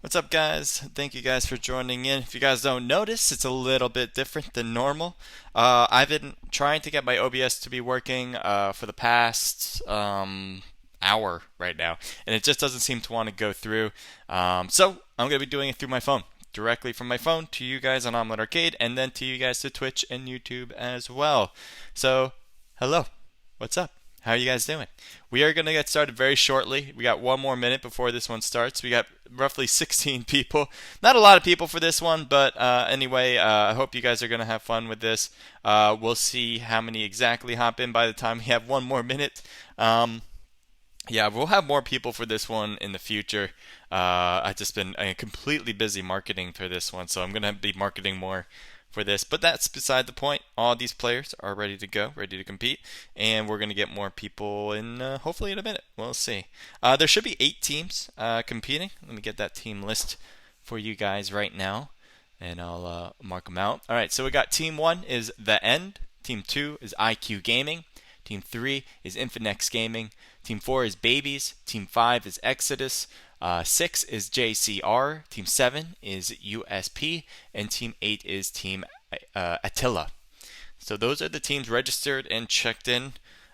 What's up, guys? Thank you guys for joining in. If you guys don't notice, it's a little bit different than normal. I've been trying to get my OBS to be working for the past hour right now, and it just doesn't seem to want to go through. So I'm going to be doing it through my phone, directly from my phone to you guys on Omelette Arcade, and then to you guys to Twitch and YouTube as well. So, hello. What's up? How are you guys doing? We are going to get started very shortly. We got one more minute before this one starts. We got roughly 16 people. Not a lot of people for this one, but anyway, I hope you guys are going to have fun with this. We'll see how many exactly hop in by the time we have one more minute. Yeah, we'll have more people for this one in the future. I've just been completely busy marketing for this one, so I'm going to be marketing more for this. But that's beside the point. All these players are ready to go, ready to compete, and we're going to get more people in hopefully in a minute. We'll see. There should be 8 teams competing. Let me get that team list for you guys right now, and I'll mark them out. All right, so we got Team 1 is The End. Team 2 is IQ Gaming. Team 3 is Infinex Gaming. Team 4 is Babies. Team 5 is Exodus. 6 is JCR. Team 7 is USP. And Team 8 is Team Attila. So those are the teams registered and checked in.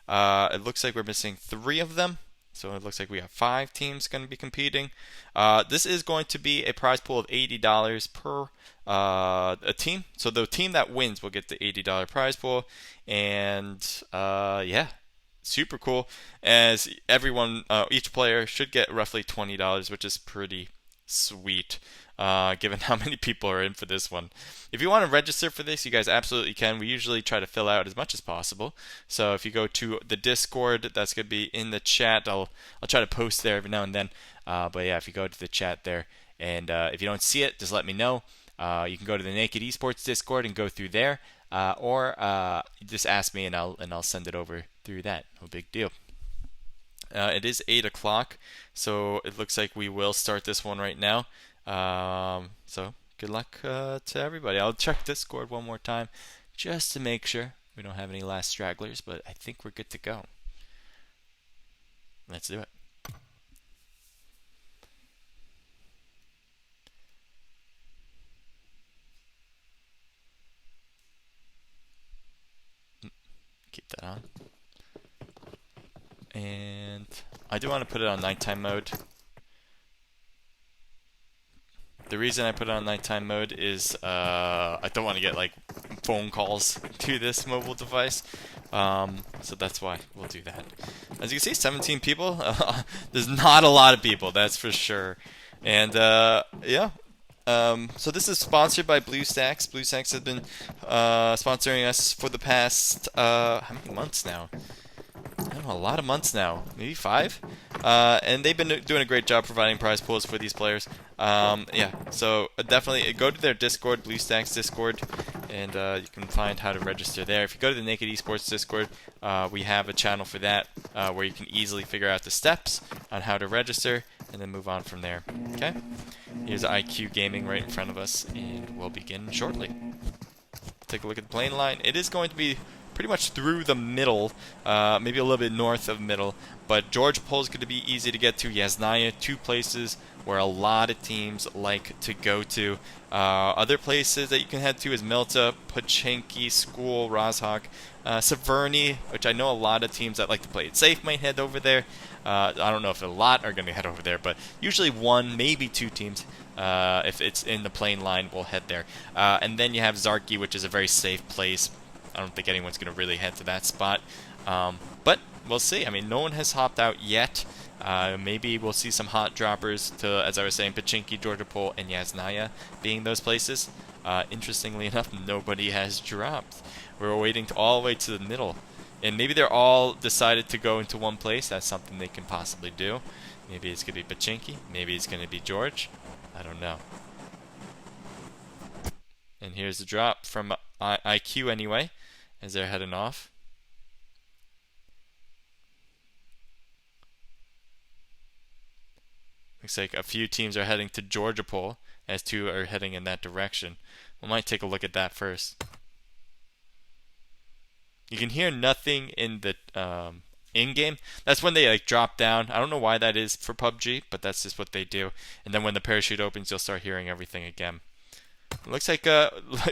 It looks like we're missing 3 of them. So it looks like we have 5 teams going to be competing. This is going to be a prize pool of $80 per a team. So the team that wins will get the $80 prize pool. And yeah, super cool. As everyone, each player should get roughly $20, which is pretty sweet. Given how many people are in for this one. If you want to register for this, you guys absolutely can. We usually try to fill out as much as possible. So if you go to the Discord, that's going to be in the chat. I'll try to post there every now and then. But yeah, if you go to the chat there, and if you don't see it, just let me know. You can go to the Naked Esports Discord and go through there, or just ask me and I'll send it over through that. No big deal. It is 8 o'clock, so it looks like we will start this one right now. So good luck to everybody. I'll check Discord one more time just to make sure we don't have any last stragglers, but I think we're good to go. Let's do it. Keep that on. And I do want to put it on nighttime mode. The reason I put it on nighttime mode is I don't want to get like phone calls to this mobile device. So that's why we'll do that. As you can see, 17 people. There's not a lot of people, that's for sure. And yeah. So this is sponsored by BlueStacks. BlueStacks has been sponsoring us for the past how many months now? I don't know, a lot of months now, maybe 5. And they've been doing a great job providing prize pools for these players. Yeah, so definitely go to their Discord, BlueStacks Discord, and you can find how to register there. If you go to the Naked Esports Discord, we have a channel for that where you can easily figure out the steps on how to register and then move on from there. Okay? Here's IQ Gaming right in front of us, and we'll begin shortly. Take a look at the playing line. It is going to be pretty much through the middle, maybe a little bit north of middle, but Georgia Pole is going to be easy to get to. Yasnaya, 2 places where a lot of teams like to go to. Other places that you can head to is Milta, Pochinki, School, Rozhok, Severny, which I know a lot of teams that like to play it safe might head over there. I don't know if a lot are going to head over there, but usually 1, maybe 2 teams, if it's in the playing line, will head there. And then you have Zarki, which is a very safe place. I don't think anyone's going to really head to that spot. But we'll see. I mean, no one has hopped out yet. Maybe we'll see some hot droppers to, as I was saying, Pochinki, Georgia Pole, and Yasnaya being those places. Interestingly enough, nobody has dropped. We're waiting all the way to the middle. And maybe they're all decided to go into one place. That's something they can possibly do. Maybe it's going to be Pochinki. Maybe it's going to be George. I don't know. And here's the drop from IQ anyway, as they're heading off. Looks like a few teams are heading to Georgia Pole, as 2 are heading in that direction. We might take a look at that first. You can hear nothing in the in game, that's when they like drop down. I don't know why that is for PUBG, but that's just what they do. And then when the parachute opens, you'll start hearing everything again. It looks like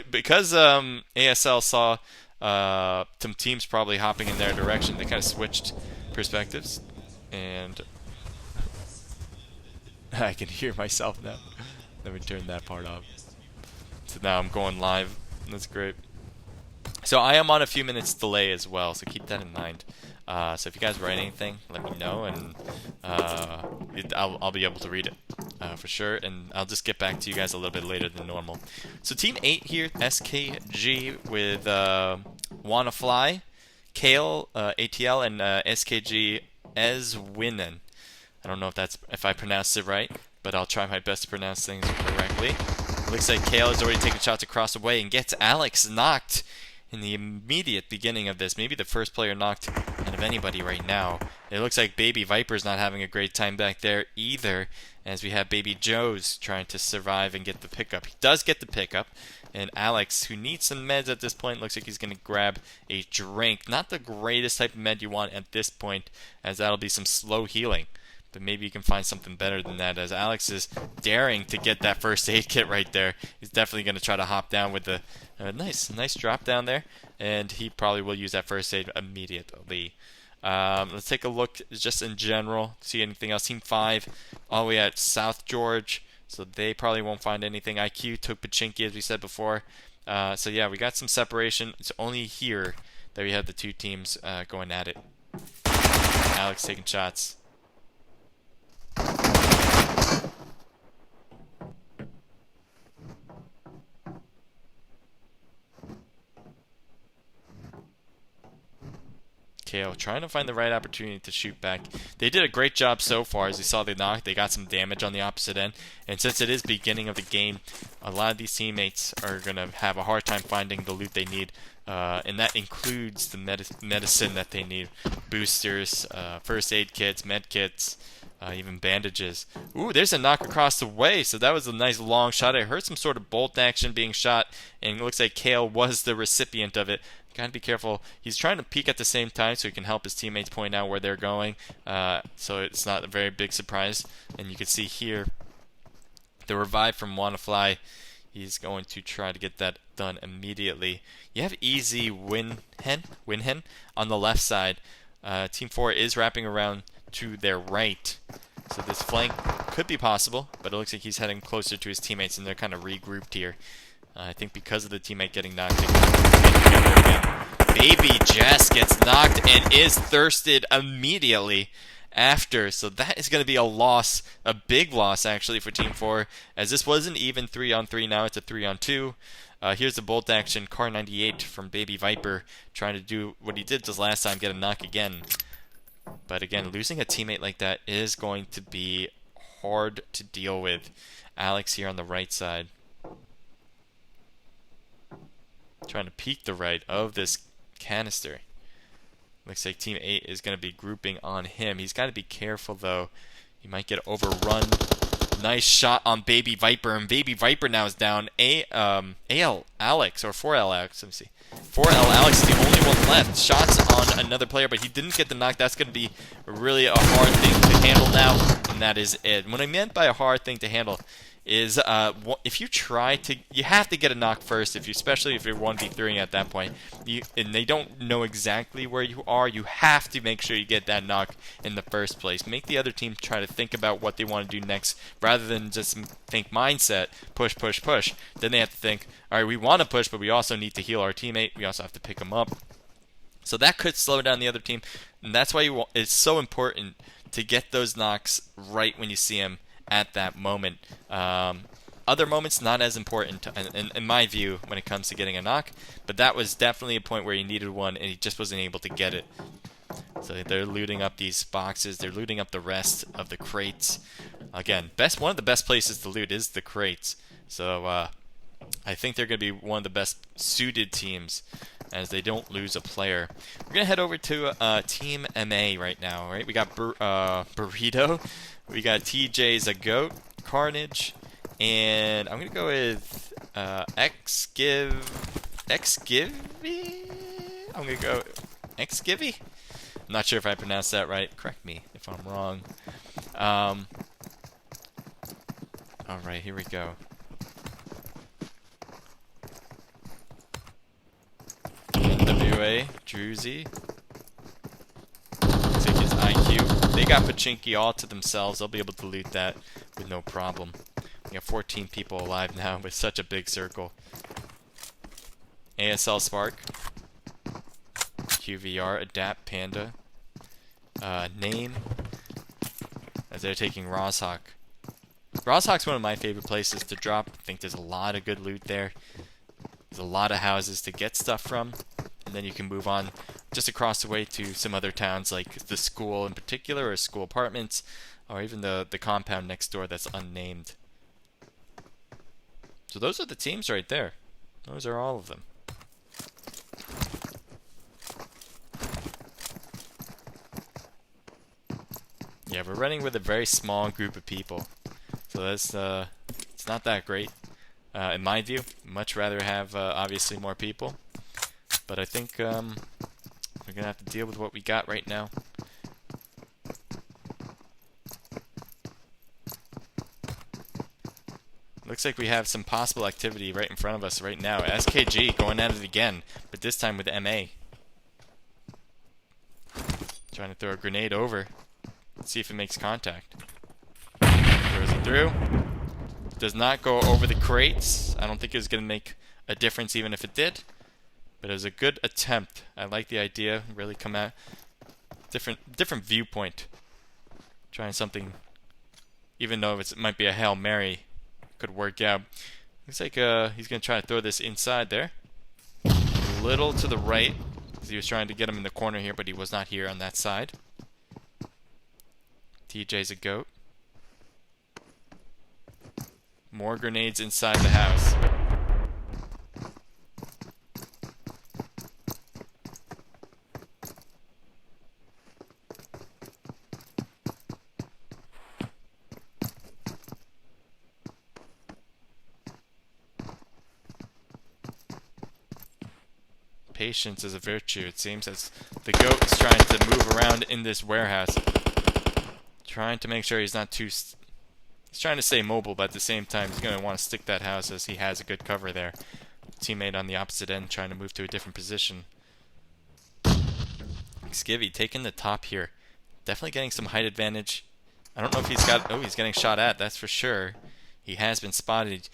because ASL saw some teams probably hopping in their direction, they kind of switched perspectives, and I can hear myself now. Let me turn that part off. So now I'm going live. That's great. So I am on a few minutes delay as well, so keep that in mind. So if you guys write anything, let me know, and I'll be able to read it for sure. And I'll just get back to you guys a little bit later than normal. So Team 8 here, SKG with Wannafly, Kale, ATL, and SKG Eswinen. I don't know if I pronounced it right, but I'll try my best to pronounce things correctly. Looks like Kale has already taken shots across the way and gets Alex knocked in the immediate beginning of this. Maybe the first player knocked out of anybody right now. It looks like Baby Viper's not having a great time back there either, as we have Baby Joe's trying to survive and get the pickup. He does get the pickup, and Alex, who needs some meds at this point, looks like he's going to grab a drink. Not the greatest type of med you want at this point, as that'll be some slow healing. But maybe you can find something better than that, as Alex is daring to get that first aid kit right there. He's definitely going to try to hop down with the nice drop down there, and he probably will use that first aid immediately. Let's take a look just in general, see anything else. Team 5 all the way at South George, so they probably won't find anything. IQ took Pachinki, as we said before. So yeah, we got some separation. It's only here that we have the two teams going at it. Alex taking shots. KO trying to find the right opportunity to shoot back. They did a great job so far. As you saw the knock, they got some damage on the opposite end. And since it is beginning of the game, a lot of these teammates are going to have a hard time finding the loot they need. And that includes the medicine that they need. Boosters, first aid kits, med kits, even bandages. Ooh, there's a knock across the way. So that was a nice long shot. I heard some sort of bolt action being shot, and it looks like Kale was the recipient of it. Gotta be careful. He's trying to peek at the same time so he can help his teammates point out where they're going. So it's not a very big surprise. And you can see here the revive from Wannafly. He's going to try to get that done immediately. You have Easy Winhen on the left side. Team 4 is wrapping around to their right. So this flank could be possible, but it looks like he's heading closer to his teammates, and they're kind of regrouped here. I think because of the teammate getting knocked, they can get together again. Baby Jess gets knocked and is thirsted immediately after. So that is going to be a loss, a big loss actually for Team 4, as this wasn't even 3-on-3, now it's a 3-on-2. Here's the bolt action, Car 98 from Baby Viper, trying to do what he did just last time, get a knock again. But again, losing a teammate like that is going to be hard to deal with. Alex here on the right side, trying to peek the right of this canister. Looks like Team 8 is going to be grouping on him. He's got to be careful, though. He might get overrun. Nice shot on Baby Viper, and Baby Viper now is down. AL Alex, or 4L Alex, let me see. 4L Alex is the only one left. Shots on another player, but he didn't get the knock. That's going to be really a hard thing to handle now, and that is it. What I meant by a hard thing to handle is if you try to, you have to get a knock first, especially if you're 1v3 at that point, and they don't know exactly where you are, you have to make sure you get that knock in the first place. Make the other team try to think about what they want to do next, rather than just think mindset, push, push, push. Then they have to think, alright, we want to push, but we also need to heal our teammate, we also have to pick them up. So that could slow down the other team, and that's why it's so important to get those knocks right when you see them at that moment. Other moments not as important in my view when it comes to getting a knock, but that was definitely a point where he needed one and he just wasn't able to get it. So they're looting up these boxes, they're looting up the rest of the crates. Again, one of the best places to loot is the crates. So I think they're going to be one of the best suited teams, as they don't lose a player. We're going to head over to Team MA right now, right? We got Burrito, we got TJ's a Goat, Carnage, and I'm going to go with Xgivy? I'm going to go Xgivy? I'm not sure if I pronounced that right. Correct me if I'm wrong. Alright, here we go. NWA, Druzy. Take his IQ. They got Pachinki all to themselves. They'll be able to loot that with no problem. We have 14 people alive now with such a big circle. ASL Spark. QVR, Adapt, Panda. Name. As they're taking Roshawk. Roshawk's one of my favorite places to drop. I think there's a lot of good loot there. There's a lot of houses to get stuff from. And then you can move on just across the way to some other towns like the school in particular, or school apartments, or even the compound next door that's unnamed. So those are the teams right there. Those are all of them. Yeah, we're running with a very small group of people. So that's it's not that great. In my view, much rather have obviously more people. But I think we're gonna have to deal with what we got right now. Looks like we have some possible activity right in front of us right now. SKG going at it again, but this time with MA. Trying to throw a grenade over. Let's see if it makes contact. Throws it through. Does not go over the crates. I don't think it was going to make a difference even if it did. But it was a good attempt. I like the idea. Really come at different viewpoint. Trying something, even though it might be a Hail Mary, could work out. Looks like he's going to try to throw this inside there. A little to the right, because he was trying to get him in the corner here, but he was not here on that side. TJ's a goat. More grenades inside the house. Patience is a virtue, it seems, as the goat is trying to move around in this warehouse. Trying to make sure he's not too... He's trying to stay mobile, but at the same time, he's going to want to stick that house as he has a good cover there. Teammate on the opposite end trying to move to a different position. Skivvy taking the top here. Definitely getting some height advantage. I don't know if he's got... Oh, he's getting shot at, that's for sure. He has been spotted.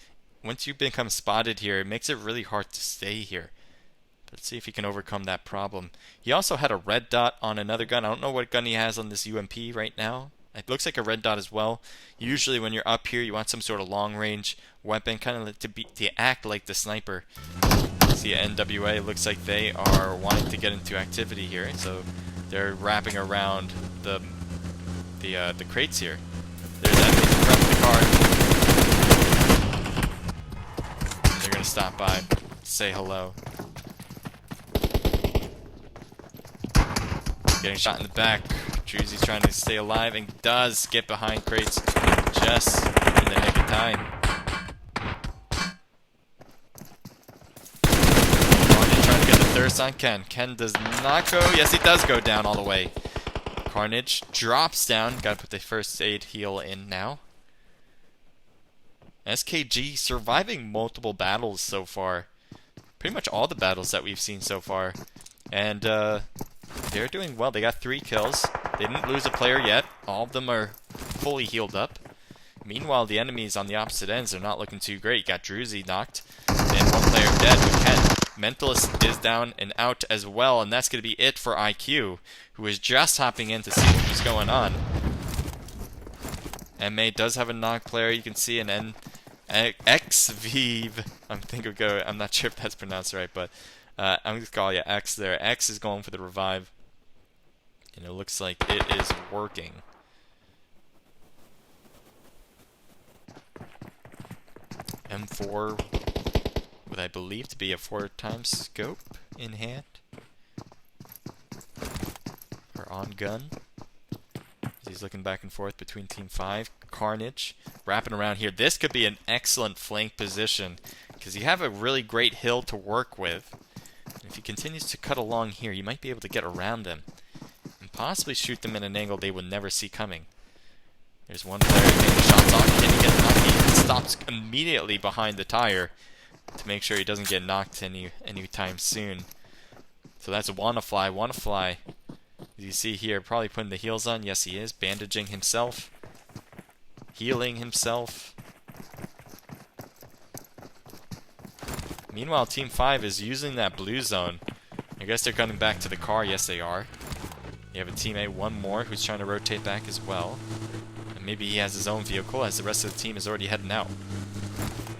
Once you become spotted here, it makes it really hard to stay here. Let's see if he can overcome that problem. He also had a red dot on another gun. I don't know what gun he has on this UMP right now. It looks like a red dot as well. Usually when you're up here, you want some sort of long-range weapon, kind of to act like the sniper. See, NWA looks like they are wanting to get into activity here, so they're wrapping around the crates here. There's enemies in front of the car. And they're gonna stop by, say hello. Getting shot in the back. Druzy's trying to stay alive and does get behind crates just in the nick of time. Carnage trying to get the thirst on Ken. Ken does not go. Yes, he does go down all the way. Carnage drops down. Gotta put the first aid heal in now. SKG surviving multiple battles so far. Pretty much all the battles that we've seen so far. And, they're doing well. They got 3 kills. They didn't lose a player yet. All of them are fully healed up. Meanwhile, the enemies on the opposite ends are not looking too great. You got Druzy knocked, and 1 player dead. But Ken, Mentalist is down and out as well, and that's going to be it for IQ, who is just hopping in to see what was going on. MA does have a knock player. You can see an XVive. I'm not sure if that's pronounced right, but I'm going to call you X there. X is going for the revive. And it looks like it is working. M4 with I believe to be a 4x scope in hand. Or on gun. He's looking back and forth between Team 5. Carnage wrapping around here. This could be an excellent flank position because you have a really great hill to work with. And if he continues to cut along here, you might be able to get around them and possibly shoot them in an angle they would never see coming. There's one player getting shots off. Can he get lucky? He stops immediately behind the tire to make sure he doesn't get knocked anytime soon. So that's WannaFly. WannaFly, as you see here, probably putting the heels on. Yes, he is. Bandaging himself. Healing himself. Meanwhile, Team 5 is using that blue zone. I guess they're coming back to the car. Yes, they are. You have a teammate, one more, who's trying to rotate back as well. And maybe he has his own vehicle, as the rest of the team is already heading out.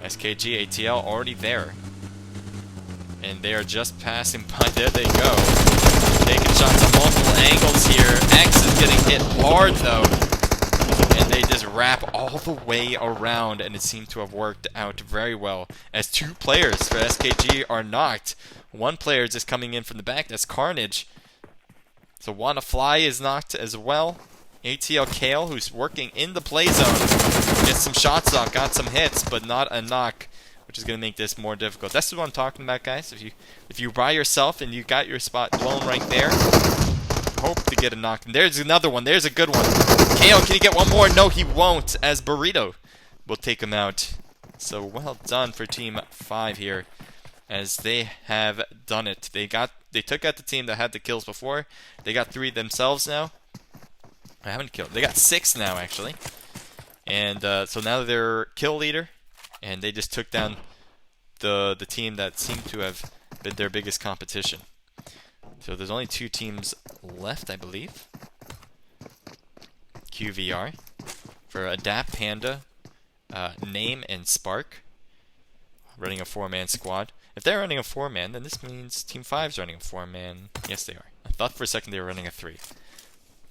SKG, ATL, already there. And they are just passing by. There they go. Taking shots on multiple angles here. X is getting hit hard, though. And they just wrap all the way around, and it seemed to have worked out very well. As 2 players for SKG are knocked. One player is just coming in from the back. That's Carnage. So WannaFly is knocked as well. ATL Kale, who's working in the play zone, gets some shots off, got some hits, but not a knock, which is going to make this more difficult. That's what I'm talking about, guys. If you by yourself and you got your spot blown right there, hope to get a knock. And there's another one. There's a good one. Kale, can he get one more? No, he won't, as Burrito will take him out. So well done for Team 5 here, as they have done it. They took out the team that had the kills before. They got 3 themselves now. I haven't killed. They got 6 now, actually. And so now they're kill leader, and they just took down the team that seemed to have been their biggest competition. So there's only 2 teams left, I believe. QVR for Adapt Panda, Name, and Spark, running a 4-man squad. If they're running a 4-man, then this means Team 5's running a 4-man. Yes, they are. I thought for a second they were running a 3.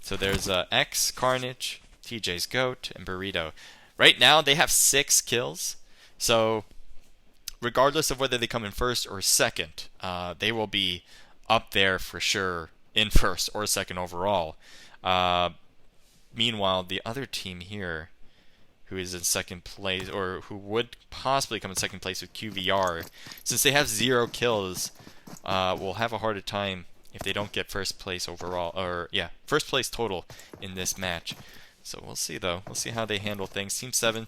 So there's X, Carnage, TJ's Goat, and Burrito. Right now, they have 6 kills. So regardless of whether they come in first or second, they will be up there for sure in first or second overall. Meanwhile, the other team here, who is in second place, or who would possibly come in second place with QVR, since they have 0 kills, will have a harder time if they don't get first place overall, or yeah, first place total in this match. So we'll see, though. We'll see how they handle things. Team 7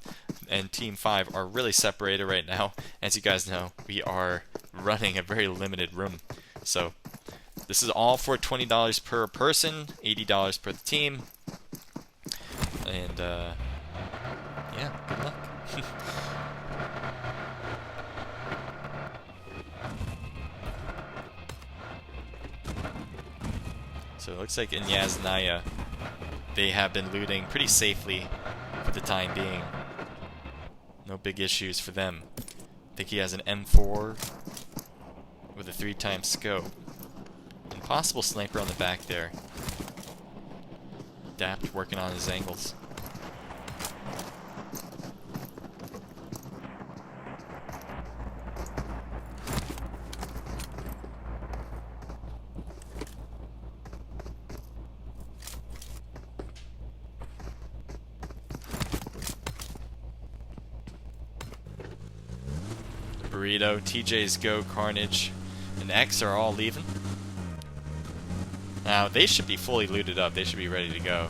and Team 5 are really separated right now. As you guys know, we are running a very limited room. So this is all for $20 per person, $80 per team. And yeah, good luck. So it looks like in Yasnaya, they have been looting pretty safely for the time being. No big issues for them. I think he has an M4 with a 3x scope. And possible sniper on the back there. Adapt working on his angles. Burrito, TJ's Go, Carnage, and X are all leaving. Now, they should be fully looted up. They should be ready to go.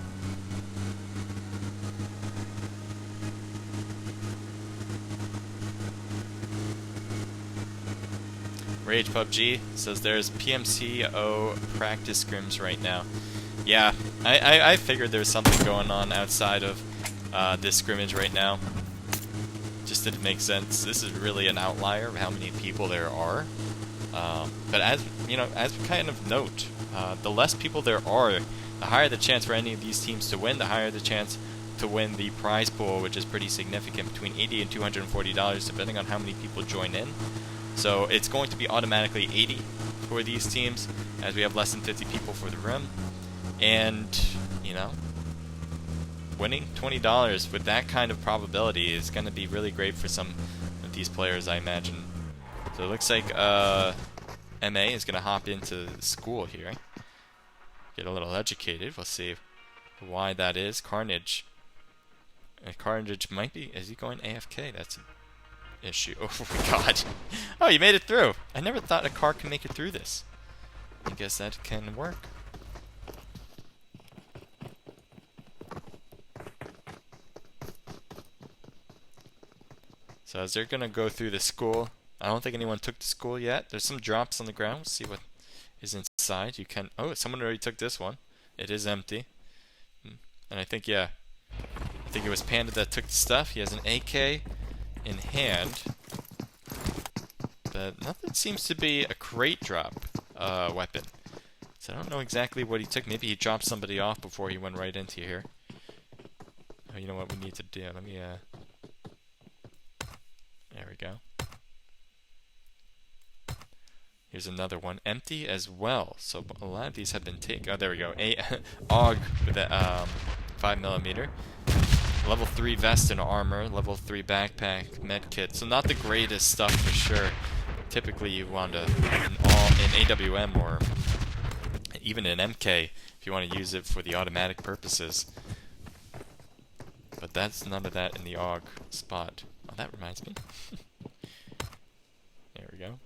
Rage PUBG says there's PMCO practice scrims right now. Yeah, I figured there's something going on outside of this scrimmage right now. Just didn't make sense. This is really an outlier of how many people there are. But as you know, as we kind of note, the less people there are, the higher the chance for any of these teams to win. The higher the chance to win the prize pool, which is pretty significant, between $80 and $240, depending on how many people join in. So it's going to be automatically 80 for these teams, as we have less than 50 people for the room. And you know, winning $20 with that kind of probability is going to be really great for some of these players, I imagine. So it looks like MA is going to hop into school here. Get a little educated. We'll see why that is. Carnage. Carnage might be... Is he going AFK? That's an issue. Oh my god. Oh, you made it through. I never thought a car could make it through this. I guess that can work. So as they're gonna go through the school, I don't think anyone took the school yet. There's some drops on the ground. Let's see what is inside. You can. Oh, someone already took this one. It is empty. And I think, yeah, I think it was Panda that took the stuff. He has an AK in hand, but nothing seems to be a crate drop weapon. So I don't know exactly what he took. Maybe he dropped somebody off before he went right into here. Oh, you know what we need to do? Let me, there we go. Here's another one, empty as well. So a lot of these have been taken. Oh, there we go. A AUG with a 5mm. Level 3 vest and armor. Level 3 backpack, med kit. So not the greatest stuff for sure. Typically you want to, in AWM or even in MK, if you want to use it for the automatic purposes. But that's none of that in the AUG spot. Oh, that reminds me. There we go.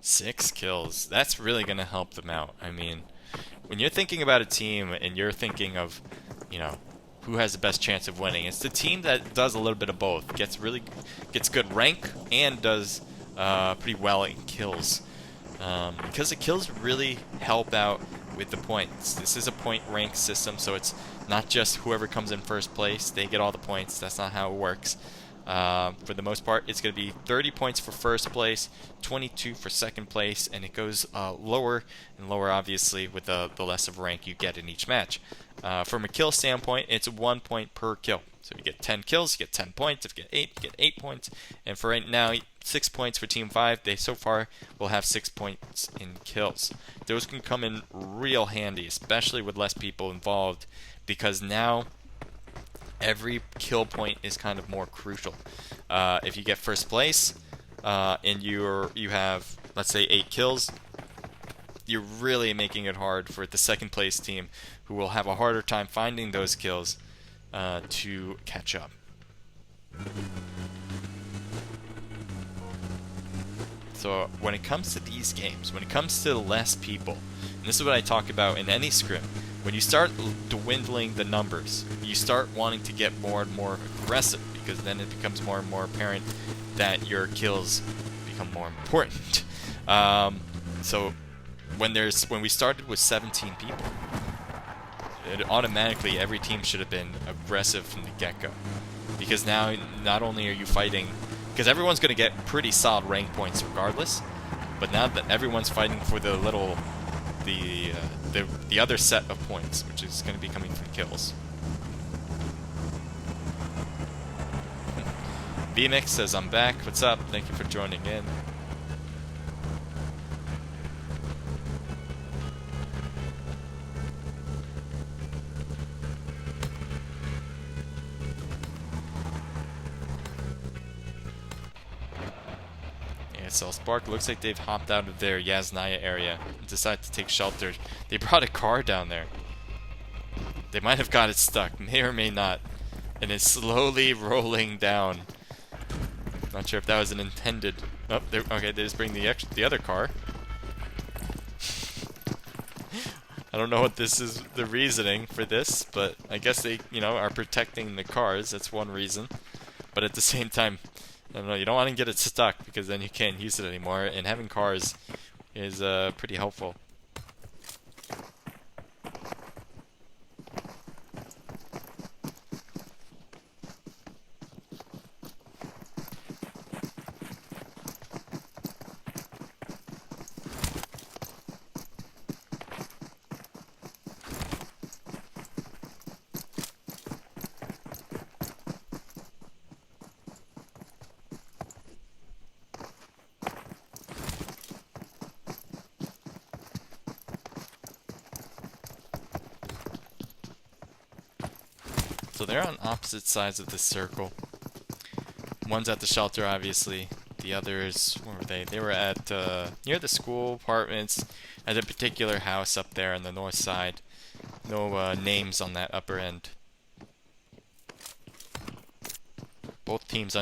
Six kills. That's really going to help them out. I mean, when you're thinking about a team and you're thinking of, you know, who has the best chance of winning, it's the team that does a little bit of both. Gets good rank and does pretty well in kills. Because the kills really help out with the points. This is a point rank system, so it's not just whoever comes in first place, they get all the points. That's not how it works. For the most part, it's going to be 30 points for first place, 22 for second place, and it goes lower and lower, obviously, with the less of rank you get in each match. From a kill standpoint, it's 1 point per kill. So you get 10 kills, you get 10 points. If you get 8, you get 8 points. And for right now, 6 points for Team 5. They so far will have 6 points in kills. Those can come in real handy, especially with less people involved, because now every kill point is kind of more crucial. If you get first place and you have, let's say, 8 kills, you're really making it hard for the second place team, who will have a harder time finding those kills to catch up. So when it comes to these games, when it comes to less people, and this is what I talk about in any scrim, when you start dwindling the numbers, you start wanting to get more and more aggressive, because then it becomes more and more apparent that your kills become more important. So when we started with 17 people, automatically every team should have been aggressive from the get-go, because now not only are you fighting, because everyone's going to get pretty solid rank points regardless, but now that everyone's fighting for the other set of points, which is going to be coming from kills. VMix says, I'm back. What's up? Thank you for joining in. So Spark looks like they've hopped out of their Yasnaya area and decided to take shelter. They brought a car down there. They might have got it stuck, may or may not, and it's slowly rolling down. Not sure if that was an intended. Oh, okay. They just bring the other car. I don't know what this is, the reasoning for this, but I guess they, are protecting the cars. That's one reason. But at the same time, I don't know, you don't want to get it stuck, because then you can't use it anymore, and having cars is pretty helpful. So they're on opposite sides of this circle. One's at the shelter, obviously. The others, where were they? They were at near the school apartments, at a particular house up there on the north side. No names on that upper end. Both teams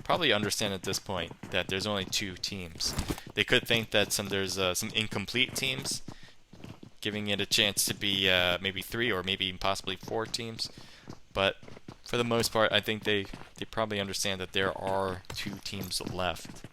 probably understand at this point, that there's only 2 teams. They could think that there's some incomplete teams, giving it a chance to be maybe 3 or maybe even possibly 4 teams. But for the most part, I think they probably understand that there are 2 teams left.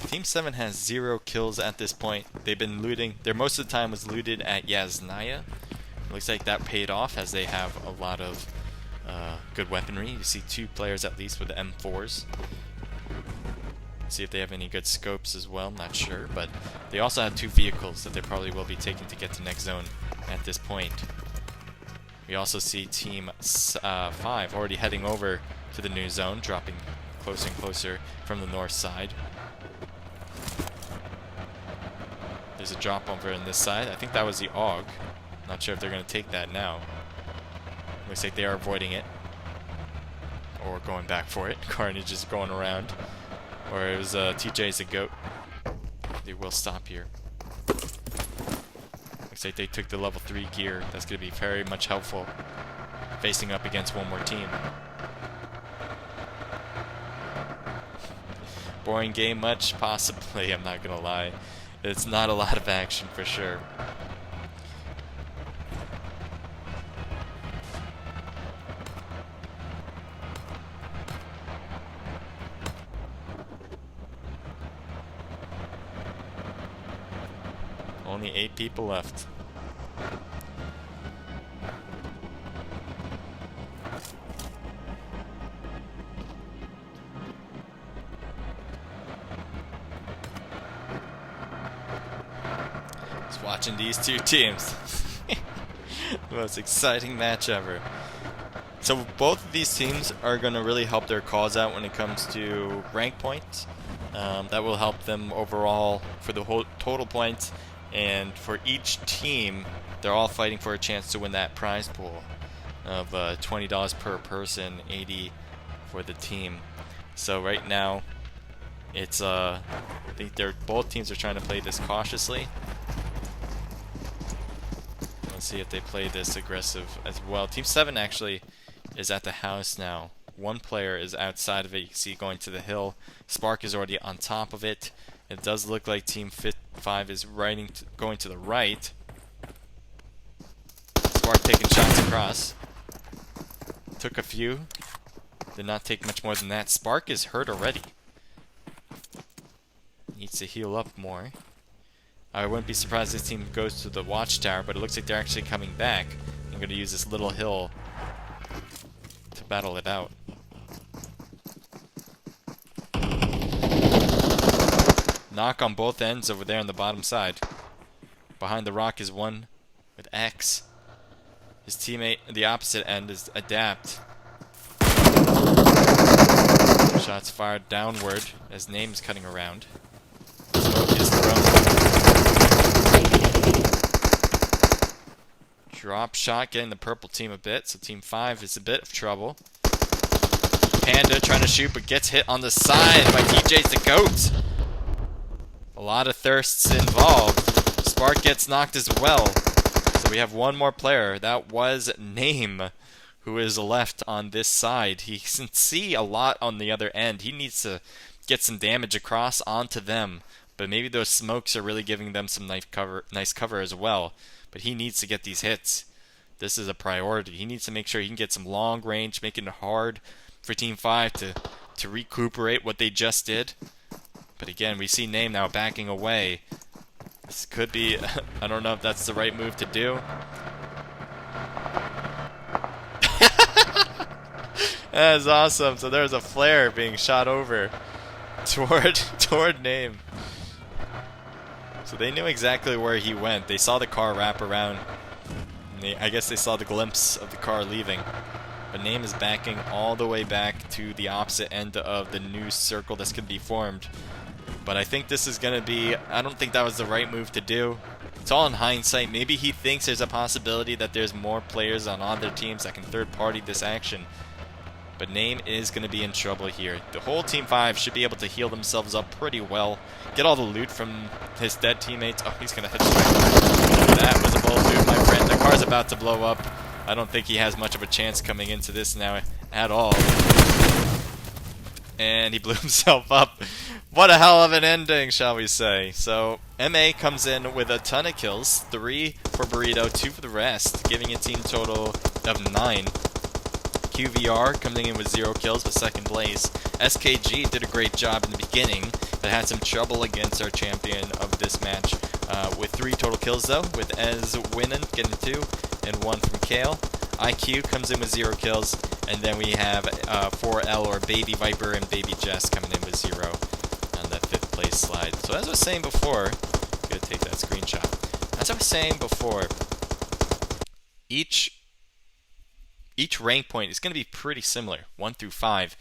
Team 7 has 0 kills at this point. They've been looting. Their most of the time was looted at Yasnaya. Looks like that paid off as they have a lot of good weaponry. You see 2 players at least with the M4s. See if they have any good scopes as well. Not sure, but they also have 2 vehicles that they probably will be taking to get to next zone at this point. We also see Team 5 already heading over to the new zone, dropping closer and closer from the north side. There's a drop over on this side. I think that was the AUG. Not sure if they're going to take that now. Looks like they are avoiding it. Or going back for it. Carnage is going around. Or it was TJ's a goat. They will stop here. Looks like they took the level 3 gear. That's going to be very much helpful facing up against one more team. Boring game much? Possibly, I'm not going to lie. It's not a lot of action for sure. Only 8 people left. Just watching these 2 teams. The most exciting match ever. So both of these teams are going to really help their cause out when it comes to rank points. That will help them overall for the whole total points. And for each team, they're all fighting for a chance to win that prize pool of $20 per person, 80 for the team. So right now, it's I think both teams are trying to play this cautiously. Let's see if they play this aggressive as well. Team 7 actually is at the house now. 1 player is outside of it. You can see going to the hill. Spark is already on top of it. It does look like Team 5 is going to the right. Spark taking shots across. Took a few. Did not take much more than that. Spark is hurt already. Needs to heal up more. I wouldn't be surprised if this team goes to the watchtower, but it looks like they're actually coming back. I'm going to use this little hill to battle it out. Knock on both ends over there on the bottom side. Behind the rock is one with X. His teammate at the opposite end is Adapt. Shots fired downward as Name's cutting around. Smoke is thrown. Drop shot getting the purple team a bit, so Team 5 is a bit of trouble. Panda trying to shoot but gets hit on the side by TJ's the GOAT. A lot of thirsts involved. Spark gets knocked as well. So we have one more player. That was Name, who is left on this side. He can see a lot on the other end. He needs to get some damage across onto them. But maybe those smokes are really giving them some nice cover as well. But he needs to get these hits. This is a priority. He needs to make sure he can get some long range, making it hard for Team 5 to recuperate what they just did. But again, we see Name now backing away. This could be, I don't know if that's the right move to do. That is awesome. So there's a flare being shot over toward Name. So they knew exactly where he went. They saw the car wrap around. And I guess they saw the glimpse of the car leaving. But Name is backing all the way back to the opposite end of the new circle that's going to be formed But I think this is going to be, I don't think that was the right move to do. It's all in hindsight. Maybe he thinks there's a possibility that there's more players on other teams that can third-party this action. But Name is going to be in trouble here. The whole Team 5 should be able to heal themselves up pretty well. Get all the loot from his dead teammates. Oh, he's going to hit straight. That was a bold move, my friend. The car's about to blow up. I don't think he has much of a chance coming into this now at all. And he blew himself up. What a hell of an ending, shall we say. So, MA comes in with a ton of kills. 3 for Burrito, 2 for the rest, giving a team total of 9. QVR coming in with 0 kills but second place. SKG did a great job in the beginning, but had some trouble against our champion of this match with 3 total kills though, with Ez winning, getting 2, and 1 from Kale. IQ comes in with 0 kills, and then we have 4L or Baby Viper and Baby Jess coming in with 0 on that 5th place slide. So as I was saying before, I'm going to take that screenshot. As I was saying before, each rank point is going to be pretty similar, 1 through 5.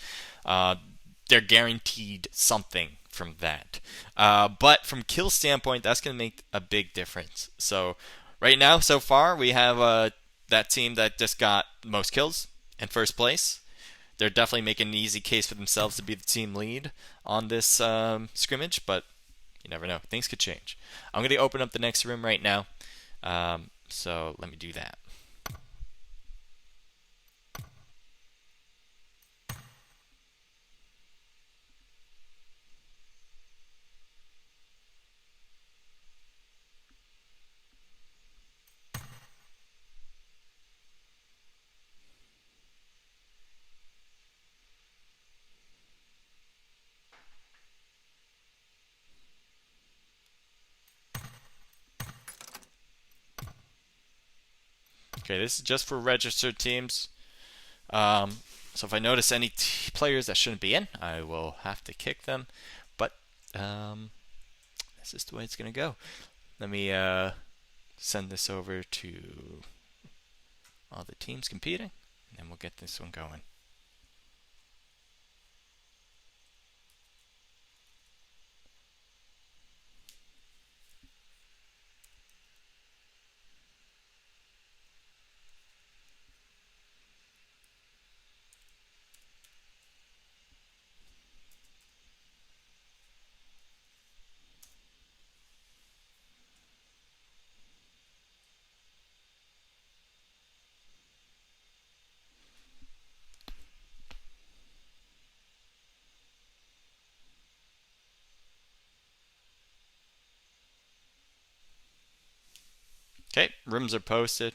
They're guaranteed something from that. But from kill standpoint, that's going to make a big difference. So right now, so far, we have that team that just got the most kills in first place. They're definitely making an easy case for themselves to be the team lead on this scrimmage, but you never know. Things could change. I'm going to open up the next room right now, so let me do that. Okay, this is just for registered teams. So if I notice any players that shouldn't be in, I will have to kick them. But this is the way it's going to go. Let me send this over to all the teams competing, and then we'll get this one going. Okay, rooms are posted.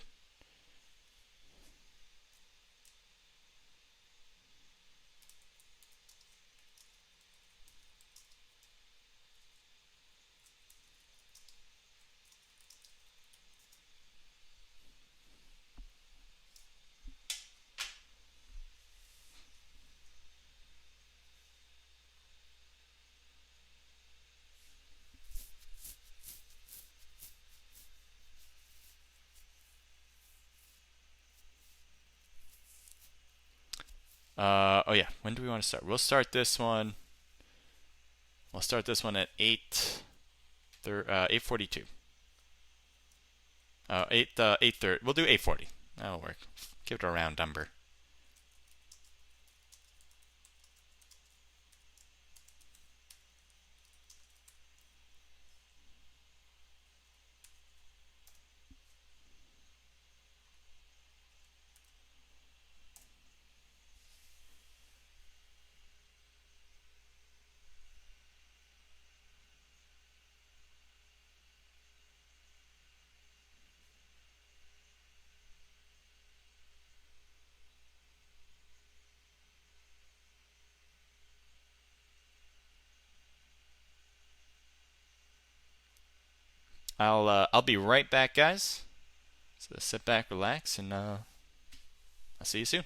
Oh yeah, when do we want to start? We'll start this one. We'll start this one at 8:42. 8:30. We'll do 8:40. That'll work. Give it a round number. I'll be right back, guys. So sit back, relax, and I'll see you soon.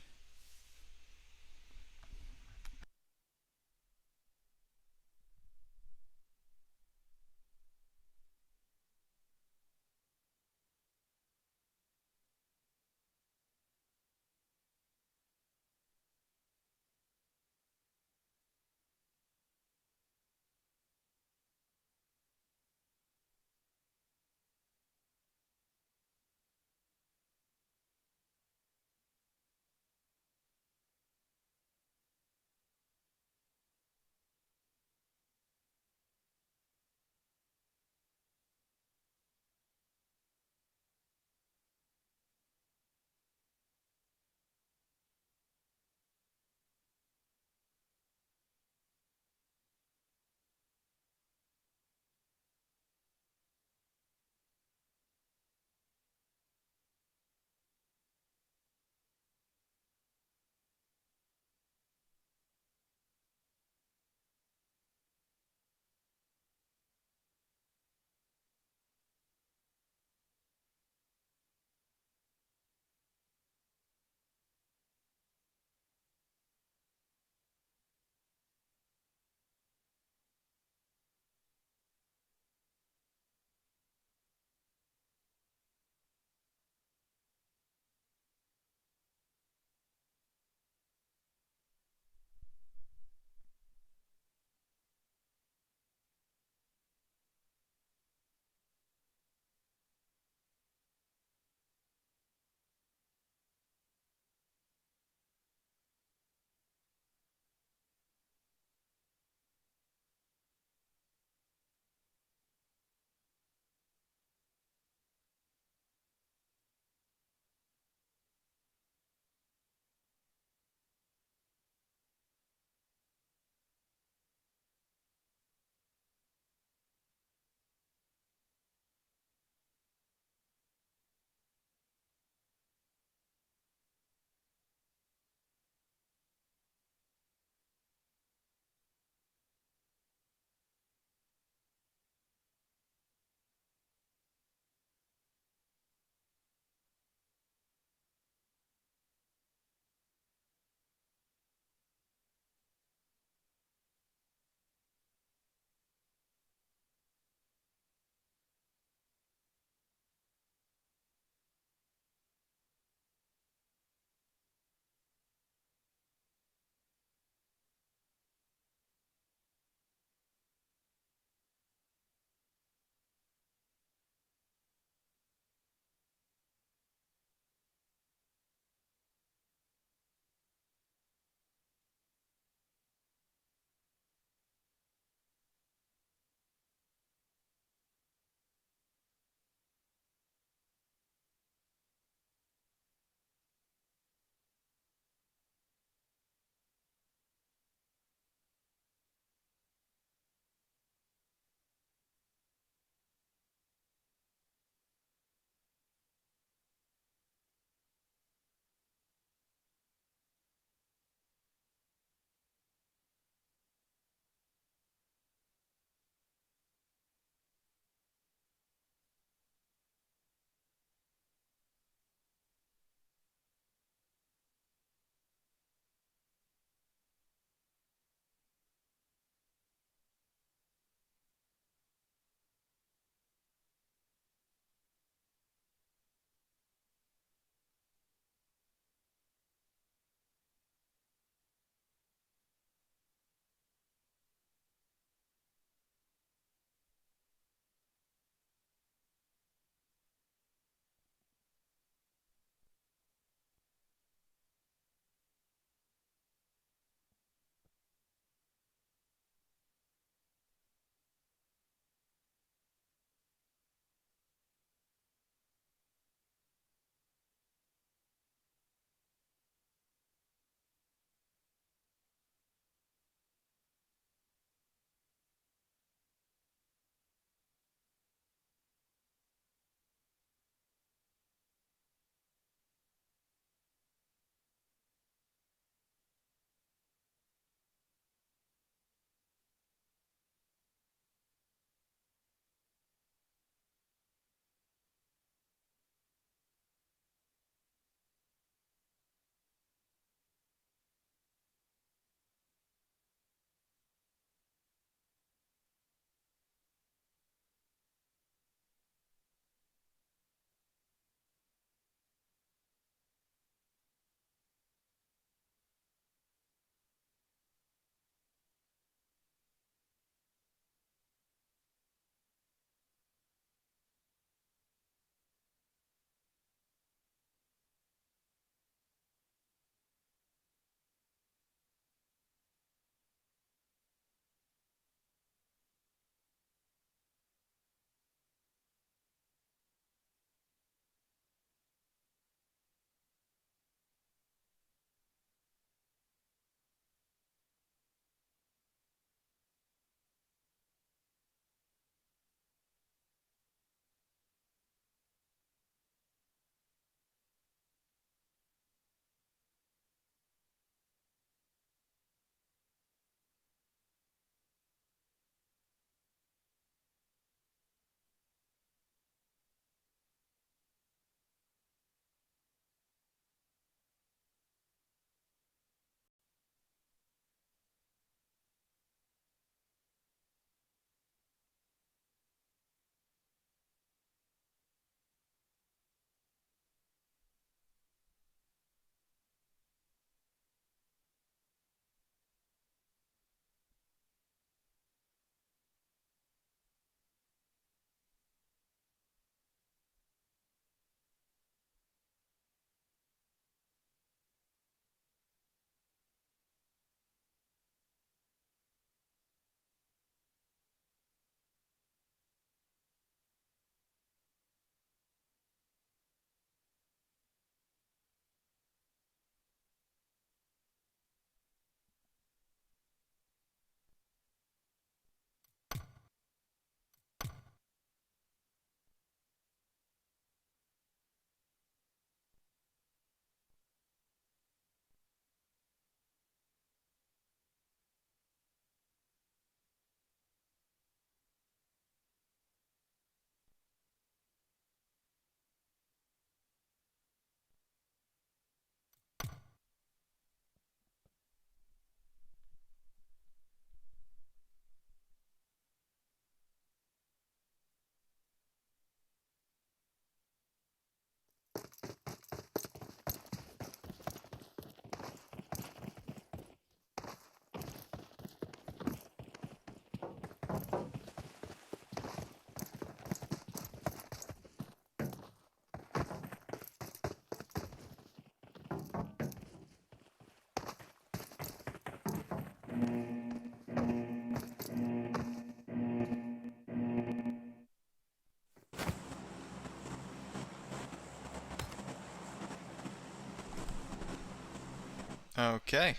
Okay.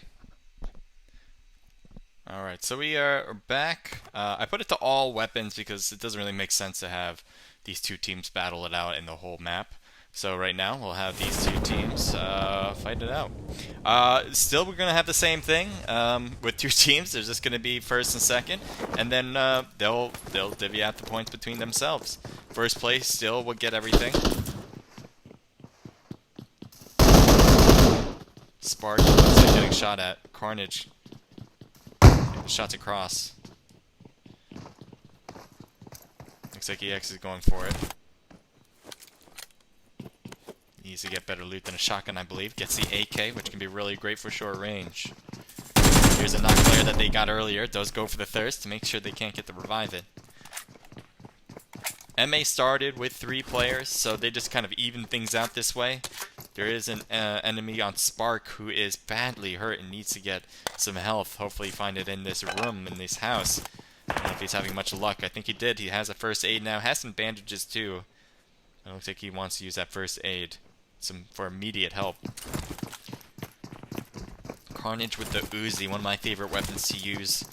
Alright, so we are back. I put it to all weapons because it doesn't really make sense to have these two teams battle it out in the whole map. So right now we'll have these two teams fight it out. Still, we're going to have the same thing with two teams. There's just going to be first and second, and then they'll divvy out the points between themselves. First place still will get everything. Spark looks like getting shot at. Carnage. Shots across. Looks like EX is going for it. Needs to get better loot than a shotgun, I believe. Gets the AK, which can be really great for short range. Here's a knock player that they got earlier. Does go for the thirst to make sure they can't get the revive it. MA started with 3 players, so they just kind of even things out this way. There is an enemy on Spark who is badly hurt and needs to get some health. Hopefully find it in this room, in this house. I don't know if he's having much luck. I think he did. He has a first aid now. Has some bandages too. It looks like he wants to use that first aid for immediate help. Carnage with the Uzi, one of my favorite weapons to use.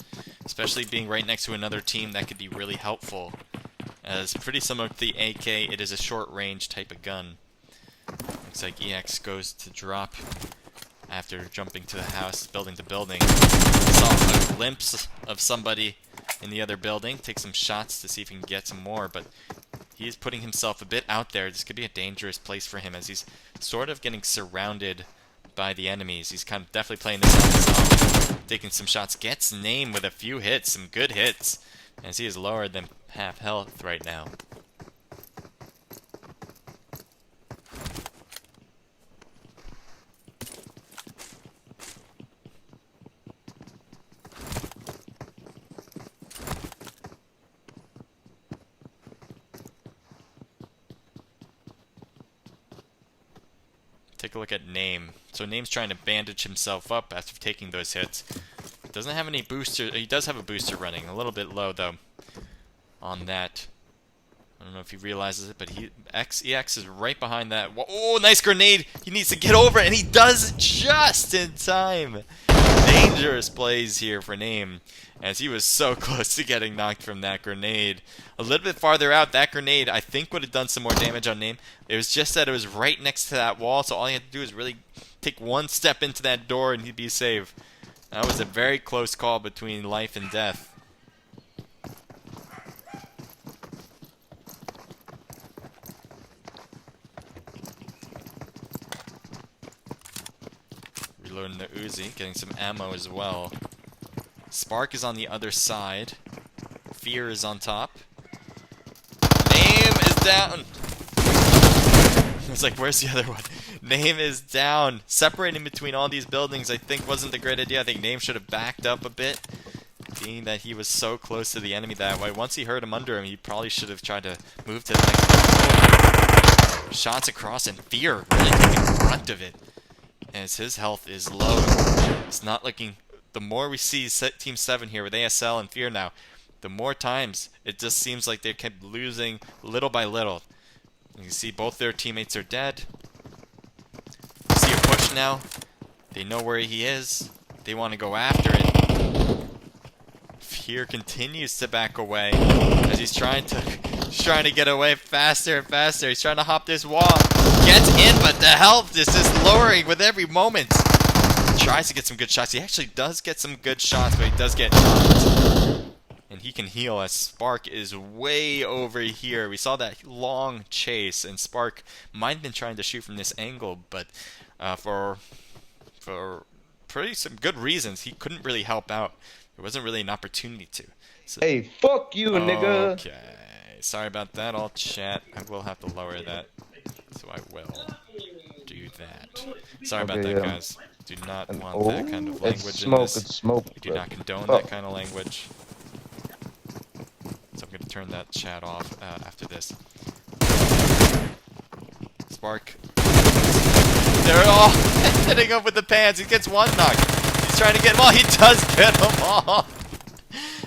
Especially being right next to another team, that could be really helpful. As pretty similar to the AK, it is a short range type of gun. Looks like EX goes to drop after jumping to the house, building to building. Saw a glimpse of somebody in the other building. Take some shots to see if he can get some more, but he is putting himself a bit out there. This could be a dangerous place for him as he's sort of getting surrounded by the enemies. He's kind of definitely playing this on his own. Taking some shots. Gets Name with a few hits, some good hits, as he is lower than half health right now. Take a look at Name. So Name's trying to bandage himself up after taking those hits. Doesn't have any booster. He does have a booster running. A little bit low though on that. I don't know if he realizes it, but EX is right behind that. Oh, nice grenade! He needs to get over it, and he does just in time. Dangerous plays here for Name, as he was so close to getting knocked from that grenade. A little bit farther out, that grenade I think would have done some more damage on Name. It was just that it was right next to that wall, so all he had to do is really take one step into that door and he'd be safe. That was a very close call between life and death. Reloading the Uzi, getting some ammo as well. Spark is on the other side. Fear is on top. Name is down. It's like, where's the other one? Name is down. Separating between all these buildings, I think, wasn't a great idea. I think Name should have backed up a bit, being that he was so close to the enemy that way. Once he heard him under him, he probably should have tried to move to the next one. Shots across, and Fear really taking front of it, as his health is low. It's not looking... The more we see Team 7 here with ASL and Fear now, the more times it just seems like they kept losing little by little. You can see both their teammates are dead. You see a push now. They know where he is. They want to go after it. Fear continues to back away as he's trying to get away faster and faster. He's trying to hop this wall. Gets in, but the health is just lowering with every moment. Tries to get some good shots. He actually does get some good shots, but he does get knocked. And he can heal as Spark is way over here. We saw that long chase, and Spark might have been trying to shoot from this angle, but for some good reasons, he couldn't really help out. There wasn't really an opportunity to. So, hey, fuck you, nigga. Okay. Sorry about that, all chat. I will have to lower that. So I will do that. Sorry about that, guys. Do not want that kind of language in this. It's smoke. We do not condone that kind of language. So I'm going to turn that chat off after this. Spark. They're all hitting up with the pans. He gets one knock. He's trying to get them all. He does get them all.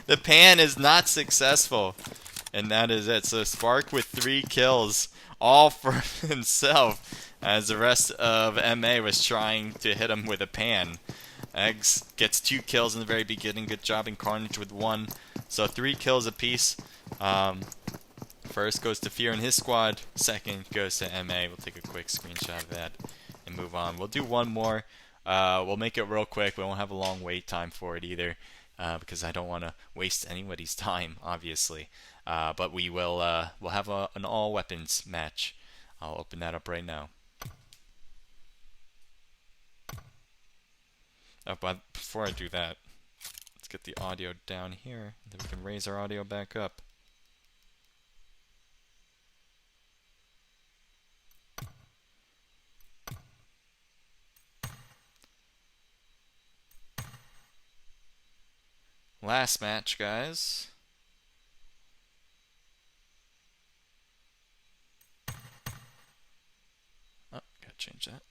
The pan is not successful. And that is it. So Spark with 3 kills, all for himself. as the rest of MA was trying to hit him with a pan. Eggs gets 2 kills in the very beginning. Good job in Carnage with 1. So 3 kills apiece. Um, First goes to Fear and his squad. Second goes to MA. We'll take a quick screenshot of that and move on. We'll do one more. We'll make it real quick. We won't have a long wait time for it either, because I don't want to waste anybody's time, obviously. But we'll have an all weapons match. I'll open that up right now. But before I do that, let's get the audio down here. Then we can raise our audio back up. Last match, guys. Oh, gotta change that.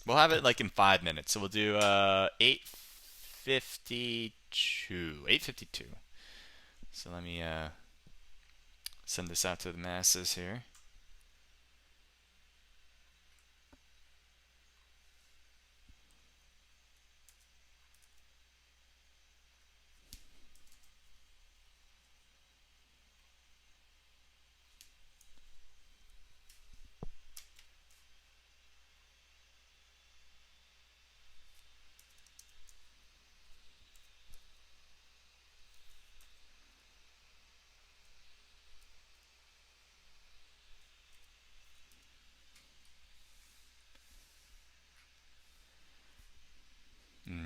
We'll have it like in 5 minutes. So we'll do 8:52. 8:52. So let me send this out to the masses here.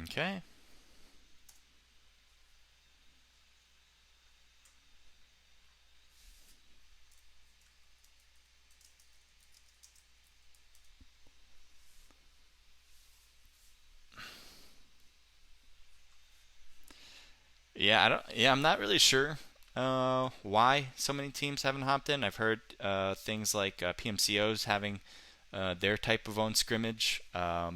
Okay. Yeah, I'm not really sure why so many teams haven't hopped in. I've heard things like PMCOs having their type of own scrimmage. But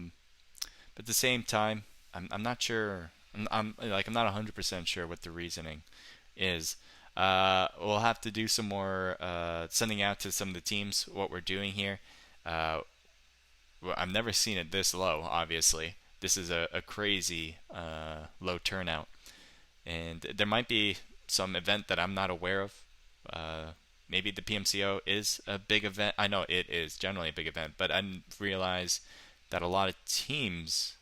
at the same time, I'm not sure. I'm not 100% sure what the reasoning is. We'll have to do some more sending out to some of the teams what we're doing here. Uh, I've never seen it this low. Obviously, this is a crazy low turnout, and there might be some event that I'm not aware of. Uh, Maybe the PMCO is a big event. I know it is generally a big event, but I didn't realize that a lot of teams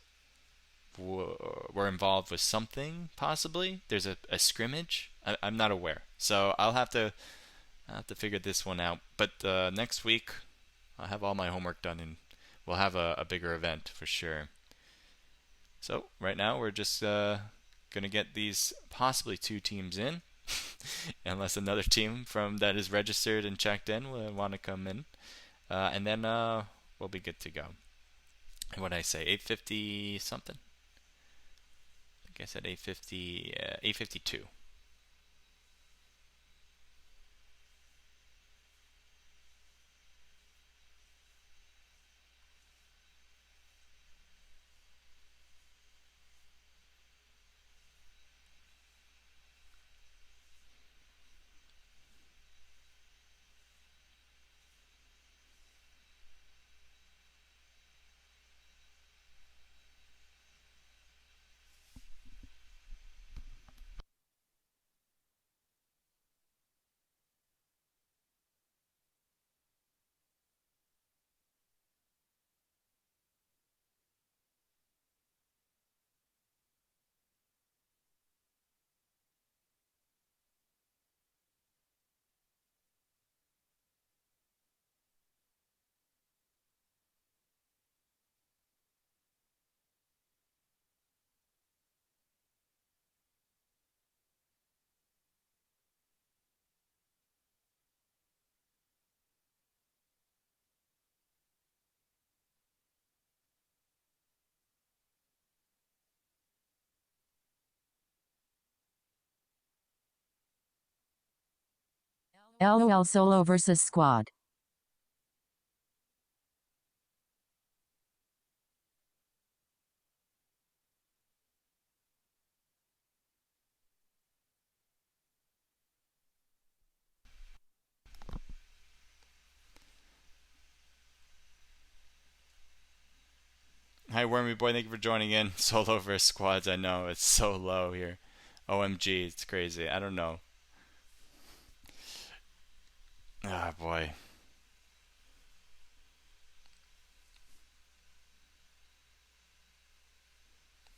were involved with something. Possibly there's a scrimmage. I'm not aware, so I'll have to figure this one out. But next week I'll have all my homework done and we'll have a bigger event for sure. So right now we're just gonna get these possibly 2 teams in, unless another team from that is registered and checked in will want to come in, and then we'll be good to go. And what did I say? 8:50 something. I think I said 8:50. 8:52. LOL solo versus squad. Hi, Wormy Boy. Thank you for joining in. Solo versus squads. I know. It's so low here. OMG. It's crazy. I don't know. Ah, boy.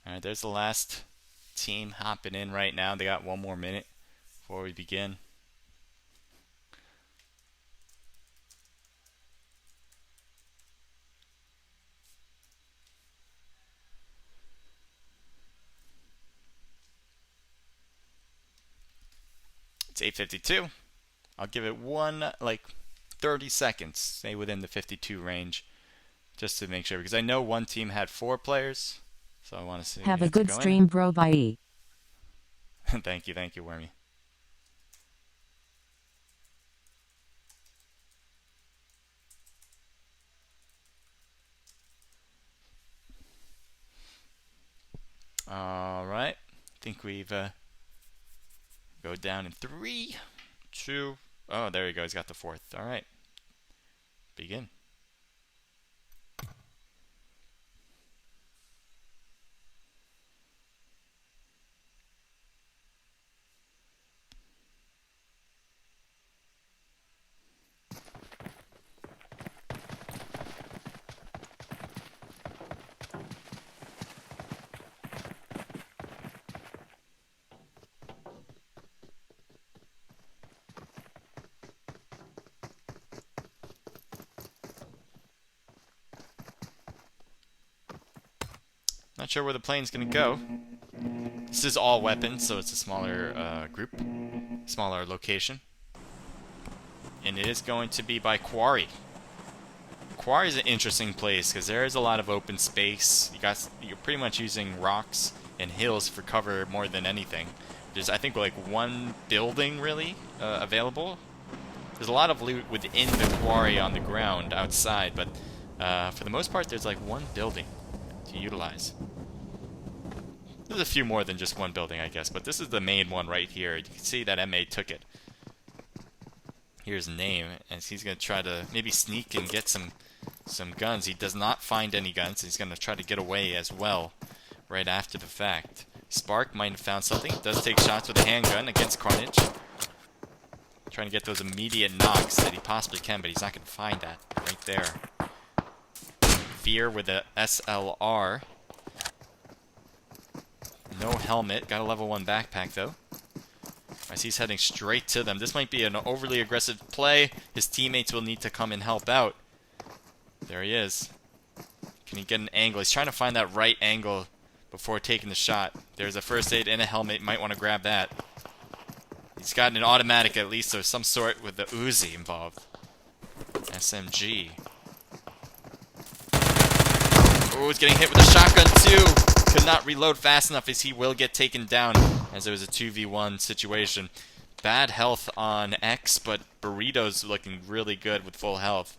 Alright, there's the last team hopping in right now. They got 1 more minute before we begin. It's 8:52. I'll give it like 30 seconds, stay within the 52 range, just to make sure, because I know one team had 4 players, so I want to see. Have a good stream, bro. Bye. Thank you, Wormy. All right, I think we've go down in 3, 2. Oh, there you go. He's got the 4th. All right, begin. Not sure where the plane's gonna go. This is all weapons, so it's a smaller group, smaller location. And it is going to be by Quarry. Quarry is an interesting place because there is a lot of open space. You're pretty much using rocks and hills for cover more than anything. There's, I think, like 1 building really available. There's a lot of loot within the quarry on the ground outside, but for the most part, there's like 1 building to utilize. There's a few more than just 1 building, I guess, but this is the main one right here. You can see that MA took it. Here's name, and he's going to try to maybe sneak and get some guns. He does not find any guns. He's going to try to get away as well right after the fact. Spark might have found something. Does take shots with a handgun against Carnage. Trying to get those immediate knocks that he possibly can, but he's not going to find that right there. Fear with a SLR. No helmet. Got a level 1 backpack, though. As he's heading straight to them. This might be an overly aggressive play. His teammates will need to come and help out. There he is. Can he get an angle? He's trying to find that right angle before taking the shot. There's a first aid and a helmet. Might want to grab that. He's got an automatic at least, so some sort with the Uzi involved. SMG. Oh, he's getting hit with a shotgun too. Could not reload fast enough as he will get taken down as it was a 2v1 situation. Bad health on X, but Burrito's looking really good with full health.